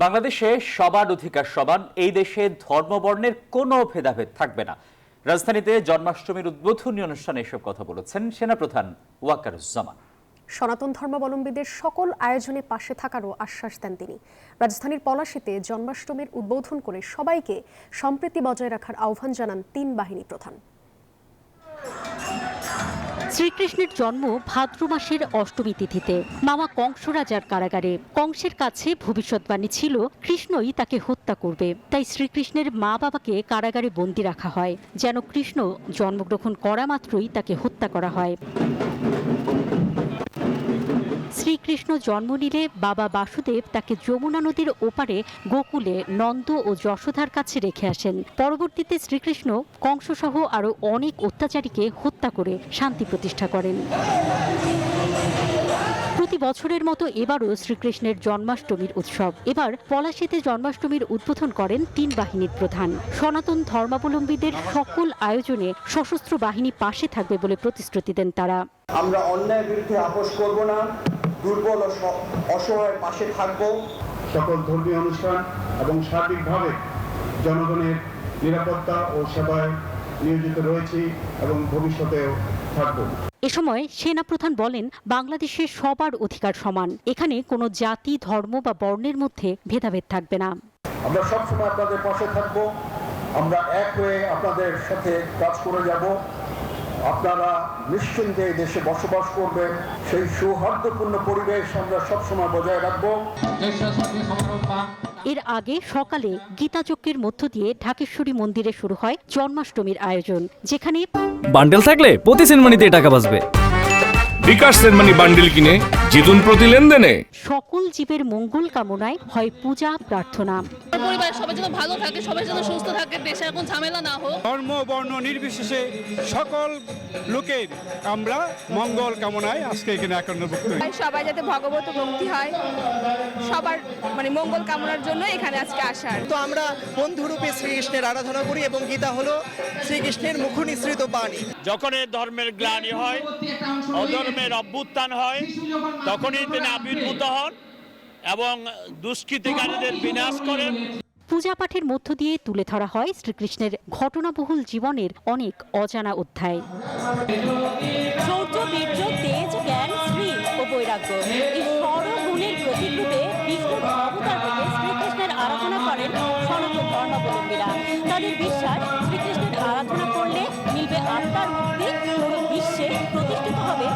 বাংলাদেশে সবার অধিকার সমান, এই দেশে ধর্মবর্ণের কোনো ভেদাভেদ থাকবে না। রাজধানীতে জন্মাষ্টমীর উদ্বোধনী অনুষ্ঠানে এসব কথা বলেছেন সেনাপ্রধান ওয়াকারুজ্জামান। সনাতন ধর্মাবলম্বীদের সকল আয়োজনে পাশে থাকারও আশ্বাস দেন তিনি। রাজধানীর পলাশীতে জন্মাষ্টমীর উদ্বোধন করে সবাইকে সম্প্রীতি বজায় রাখার আহ্বান জানান তিন বাহিনী প্রধান। শ্রীকৃষ্ণের জন্ম ভাদ্র মাসের অষ্টমী তিথিতে মামা কংস রাজার কারাগারে। কংসের কাছে ভবিষ্যৎবাণী ছিল কৃষ্ণই তাকে হত্যা করবে, তাই শ্রীকৃষ্ণের মা বাবাকে কারাগারে বন্দী রাখা হয়, যেন কৃষ্ণ জন্মগ্রহণ করা মাত্রই তাকে হত্যা করা হয়। শ্রীকৃষ্ণ জন্ম নিলে বাবা বাসুদেব তাকে যমুনা নদীর ওপারে গোকুলে নন্দ ও যশোদার কাছে রেখে আসেন। পরবর্তীতে শ্রীকৃষ্ণ কংসসহ আরও অনেক অত্যাচারীকে হত্যা করে শান্তি প্রতিষ্ঠা করেন। প্রতি বছরের মতো এবারও শ্রীকৃষ্ণের জন্মাষ্টমীর উৎসব। এবার পলাশীতে জন্মাষ্টমীর উদ্বোধন করেন তিন বাহিনীর প্রধান। সনাতন ধর্মাবলম্বীদের সকল আয়োজনে সশস্ত্র বাহিনী পাশে থাকবে বলে প্রতিশ্রুতি দেন তারা। আমরা অন্যায়ের বিরুদ্ধে আপোষ করব না, দুর্বল ও অসহায়ের পাশে থাকব। সকল ধর্মীয় অনুষ্ঠান এবং সার্বিকভাবে জনগণের নিরাপত্তা ও সেবায় নিয়োজিত রয়েছি এবং ভবিষ্যতেও থাকব। এ সময় সেনাপ্রধান বলেন, বাংলাদেশে সবার অধিকার সমান, এখানে কোনো জাতি, ধর্ম বা বর্ণের মধ্যে ভেদাভেদ থাকবে না। আমরা সবসময় আপনাদের পাশে থাকব, আমরা এক হয়ে আপনাদের সাথে কাজ করে যাব। আপনারা নিশ্চিন্তে এই দেশে বসবাস করবেন, সেই সৌহার্দ্যপূর্ণ পরিবেশ আমরা সবসময় বজায় রাখবো। এর আগে সকালে গীতাযজ্ঞের মধ্য দিয়ে ঢাকেশ্বরী মন্দিরে শুরু হয় জন্মাষ্টমীর আয়োজন, যেখানে বান্ডেল থাকলে প্রতি সেনমানিতে টাকা বাঁচবে। বিকাশ সেনমানি বান্ডেল কিনে জিতুন প্রতি লেনদেনে। সকল জীবের মঙ্গল কামনায় হয় পূজা, প্রার্থনা। পরিবারের সবাই যেন ভালো থাকে, সবাই যেন সুস্থ থাকে, দেশে এখন ঝামেলা না হোক। ধর্ম বর্ণ নির্বিশেষে সকল লোকের আমরা মঙ্গল কামনায় আজকে এখানে একান্নভুক্ত। সবাই যাতে ভগবত ভক্তি হয়, সবার মঙ্গল কামনার জন্য এখানে আজকে আসার। তো আমরা বন্ধুরূপে শ্রীকৃষ্ণের আরাধনা করি এবং গীতা হলো শ্রীকৃষ্ণের মুখ নিঃসৃত বাণী। যখন ধর্মের গ্লানি হয়, অধর্মের অভ্যুত্থান হয়, তখনই তিনি আবির্ভূত হন এবং দুষ্কৃতিকারীদের বিনাশ করেন। পূজা পাঠের মধ্য দিয়ে তুলে ধরা হয় শ্রীকৃষ্ণের ঘটনাবহুল জীবনের অনেক অজানা অধ্যায়। শৌর্য, বীর্য, তেজ, জ্ঞান, শ্রী ও বৈরাগ্য, এই ষড়গুণের প্রতীকরূপে বিষ্ণুর অবতার থেকে শ্রীকৃষ্ণের আরাধনা করেন সনাতন ধর্মাবলম্বীরা। তাদের বিশ্বাস, শ্রীকৃষ্ণের আরাধনা করলে মিলবে আত্মার মুক্তি, পুরো বিশ্বে প্রতিষ্ঠিত হবে